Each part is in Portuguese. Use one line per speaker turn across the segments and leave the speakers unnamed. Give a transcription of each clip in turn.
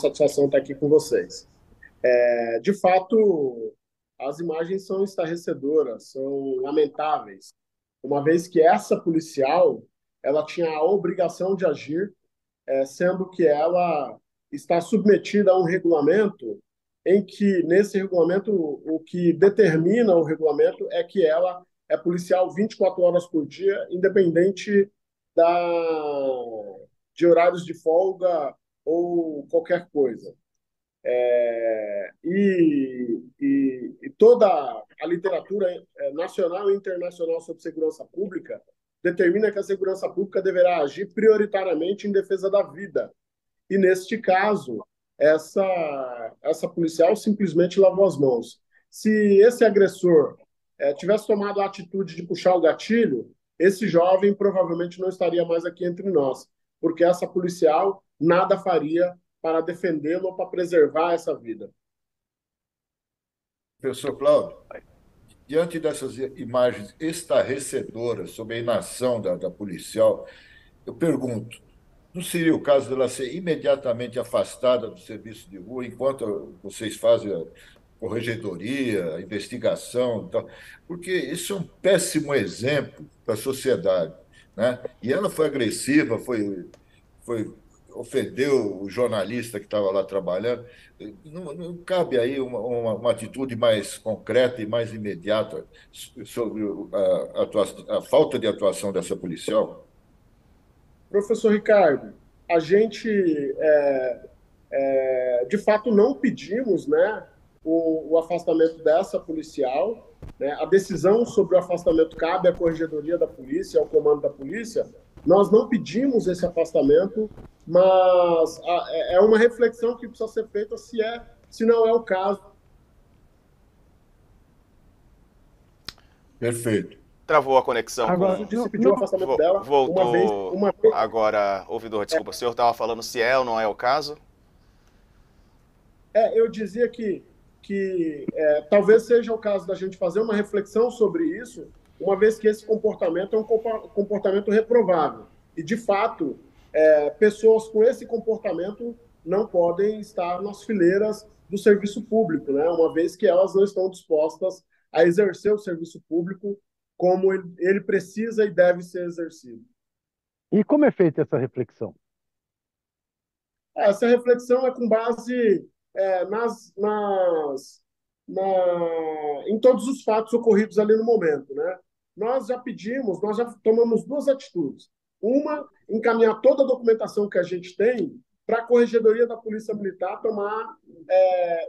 satisfação estar aqui com vocês. De fato, as imagens são estarrecedoras, são lamentáveis, uma vez que essa policial ela tinha a obrigação de agir, sendo que ela está submetida a um regulamento em que, nesse regulamento, o que determina o regulamento é que ela é policial 24 horas por dia, independente da, de horários de folga ou qualquer coisa. E toda a literatura nacional e internacional sobre segurança pública determina que a segurança pública deverá agir prioritariamente em defesa da vida. E, neste caso, essa policial simplesmente lavou as mãos. Se esse agressor tivesse tomado a atitude de puxar o gatilho, esse jovem provavelmente não estaria mais aqui entre nós, porque essa policial nada faria para defendê-lo ou para preservar essa vida.
Professor Cláudio, diante dessas imagens estarrecedoras sobre a inação da policial, eu pergunto, não seria o caso dela ser imediatamente afastada do serviço de rua enquanto vocês fazem a corregedoria, a investigação e tal? Porque isso é um péssimo exemplo para a sociedade, né? E ela foi agressiva, foi ofendeu o jornalista que estava lá trabalhando. Não cabe aí uma atitude mais concreta e mais imediata sobre a falta de atuação dessa policial?
Professor Ricardo, a gente, de fato, não pedimos, né, o afastamento dessa policial. Né? A decisão sobre o afastamento cabe à Corregedoria da Polícia, ao comando da polícia. Nós não pedimos esse afastamento, mas é uma reflexão que precisa ser feita se não é o caso.
Perfeito.
Travou a conexão
Caso
com.
de se pedir o afastamento dela,
Voltou
uma vez.
agora, ouvidor, desculpa, o senhor estava falando se é ou não é o caso?
Eu dizia que talvez seja o caso da gente fazer uma reflexão sobre isso, uma vez que esse comportamento é um comportamento reprovável. E, de fato, pessoas com esse comportamento não podem estar nas fileiras do serviço público, né? Uma vez que elas não estão dispostas a exercer o serviço público como ele precisa e deve ser exercido.
E como é feita essa reflexão?
Essa reflexão é com base em todos os fatos ocorridos ali no momento. Né? Nós já tomamos duas atitudes. Uma, encaminhar toda a documentação que a gente tem para a Corregedoria da Polícia Militar tomar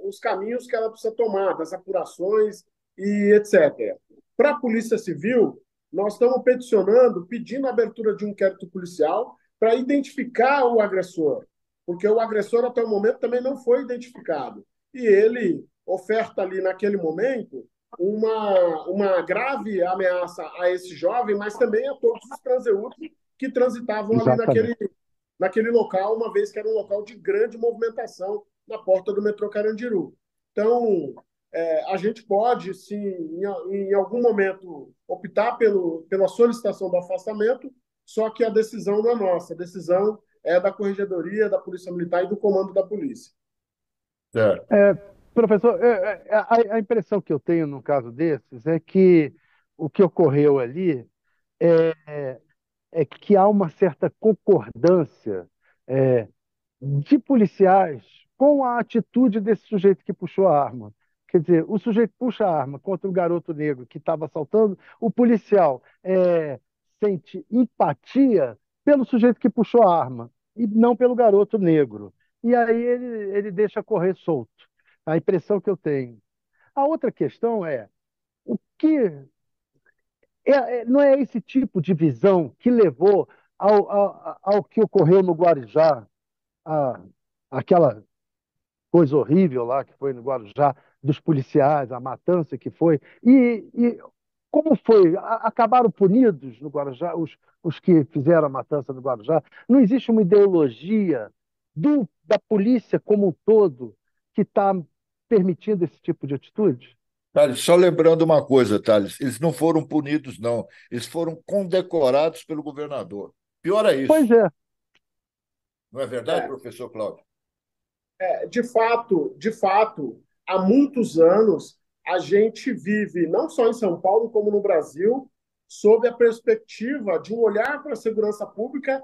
os caminhos que ela precisa tomar, das apurações e etc. Para a Polícia Civil, nós estamos peticionando, pedindo a abertura de um inquérito policial para identificar o agressor, porque o agressor até o momento também não foi identificado. E ele oferta ali naquele momento uma grave ameaça a esse jovem, mas também a todos os transeuntes que transitavam ali
Exatamente.
naquele local, uma vez que era um local de grande movimentação na porta do metrô Carandiru. Então, a gente pode, sim, em algum momento, optar pela solicitação do afastamento, só que a decisão não é nossa, a decisão é da Corregedoria, da Polícia Militar e do Comando da Polícia.
Certo.
Professor, a impressão que eu tenho num caso desses é que o que ocorreu ali é, é que há uma certa concordância é, de policiais com a atitude desse sujeito que puxou a arma. Quer dizer, o sujeito puxa a arma contra o garoto negro que estava assaltando, o policial sente empatia pelo sujeito que puxou a arma e não pelo garoto negro. E aí ele deixa correr solto. A impressão que eu tenho. A outra questão é o que não é esse tipo de visão que levou ao que ocorreu no Guarujá, a, aquela coisa horrível lá que foi no Guarujá, dos policiais, a matança que foi. E como foi? Acabaram punidos no Guarujá, os que fizeram a matança no Guarujá? Não existe uma ideologia da polícia como um todo que está permitindo esse tipo de atitude?
Thales, só lembrando uma coisa, Thales, eles não foram punidos, não. Eles foram condecorados pelo governador. Pior é
Pois
isso.
é.
Não é verdade,
É,
professor Cláudio?
De fato, há muitos anos a gente vive, não só em São Paulo, como no Brasil, sob a perspectiva de um olhar para a segurança pública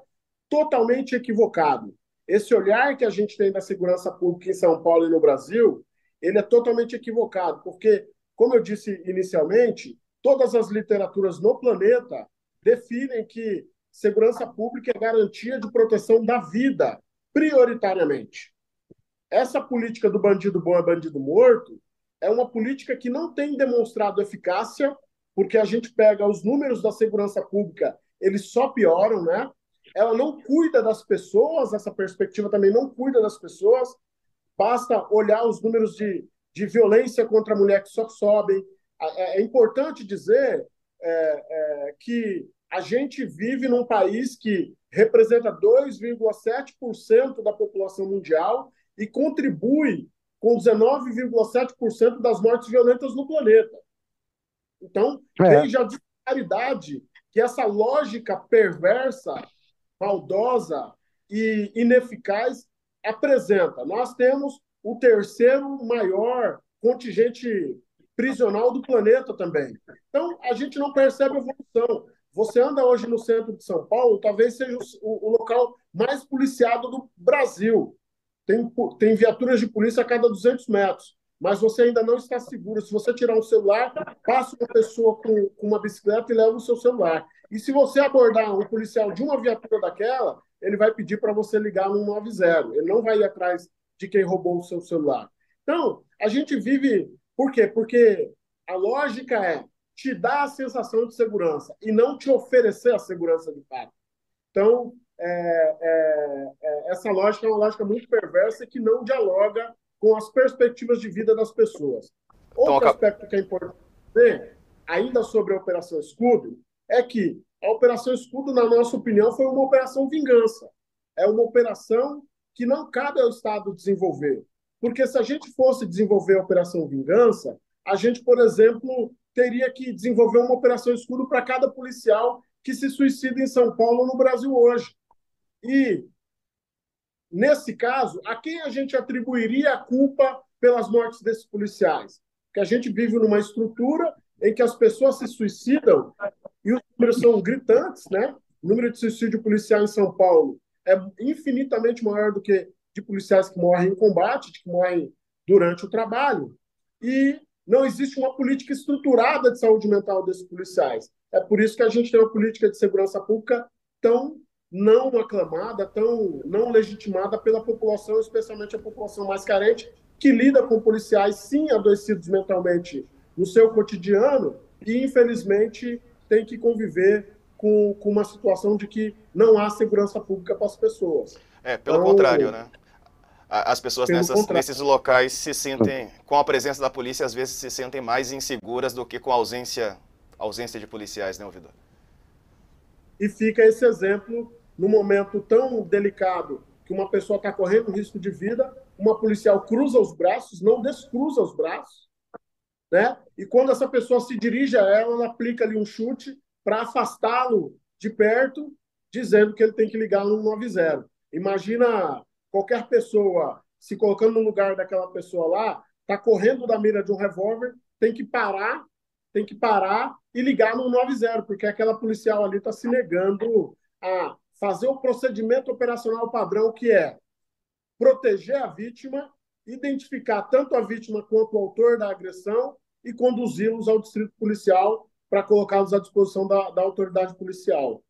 totalmente equivocado. Esse olhar que a gente tem da segurança pública em São Paulo e no Brasil, ele é totalmente equivocado, porque, como eu disse inicialmente, todas as literaturas no planeta definem que segurança pública é garantia de proteção da vida, prioritariamente. Essa política do bandido bom é bandido morto é uma política que não tem demonstrado eficácia, porque a gente pega os números da segurança pública, eles só pioram, né? Ela não cuida das pessoas, essa perspectiva também não cuida das pessoas. Basta olhar os números de violência contra a mulher que só sobem. É importante dizer que a gente vive num país que representa 2,7% da população mundial e contribui com 19,7% das mortes violentas no planeta. Então,
É,
veja a disparidade que essa lógica perversa, maldosa e ineficaz apresenta. Nós temos o terceiro maior contingente prisional do planeta também. Então, a gente não percebe evolução. Você anda hoje no centro de São Paulo, talvez seja o local mais policiado do Brasil. Tem viaturas de polícia a cada 200 metros, mas você ainda não está seguro. Se você tirar um celular, passa uma pessoa com uma bicicleta e leva o seu celular. E se você abordar um policial de uma viatura daquela, ele vai pedir para você ligar no 90. Ele não vai ir atrás de quem roubou o seu celular. Então, a gente vive... Por quê? Porque a lógica é te dar a sensação de segurança e não te oferecer a segurança de fato. Então, essa lógica é uma lógica muito perversa que não dialoga com as perspectivas de vida das pessoas.
Então,
Outro aspecto que é importante dizer, ainda sobre a Operação Escudo, é que a Operação Escudo, na nossa opinião, foi uma operação vingança. É uma operação que não cabe ao Estado desenvolver. Porque se a gente fosse desenvolver a Operação Vingança, a gente, por exemplo, teria que desenvolver uma Operação Escudo para cada policial que se suicida em São Paulo ou no Brasil hoje. E, nesse caso, a quem a gente atribuiria a culpa pelas mortes desses policiais? Porque a gente vive numa estrutura em que as pessoas se suicidam e os números são gritantes, né? O número de suicídio policial em São Paulo é infinitamente maior do que de policiais que morrem em combate, que morrem durante o trabalho. E não existe uma política estruturada de saúde mental desses policiais. É por isso que a gente tem uma política de segurança pública tão não aclamada, tão não legitimada pela população, especialmente a população mais carente, que lida com policiais, sim, adoecidos mentalmente no seu cotidiano e, infelizmente, tem que conviver com uma situação de que não há segurança pública para as pessoas.
Pelo
Então,
contrário, né? As pessoas
pelo contrário,
nesses locais se sentem, com a presença da polícia, às vezes se sentem mais inseguras do que com a ausência de policiais, né, ouvidor?
e fica esse exemplo num momento tão delicado que uma pessoa está correndo risco de vida, uma policial cruza os braços, não descruza os braços, né? E quando essa pessoa se dirige a ela, ela aplica ali um chute para afastá-lo de perto, dizendo que ele tem que ligar no 90. Imagina qualquer pessoa se colocando no lugar daquela pessoa lá, está correndo da mira de um revólver, tem que parar e ligar no 90, porque aquela policial ali está se negando a fazer o procedimento operacional padrão, que é proteger a vítima, identificar tanto a vítima quanto o autor da agressão e conduzi-los ao distrito policial para colocá-los à disposição da autoridade policial.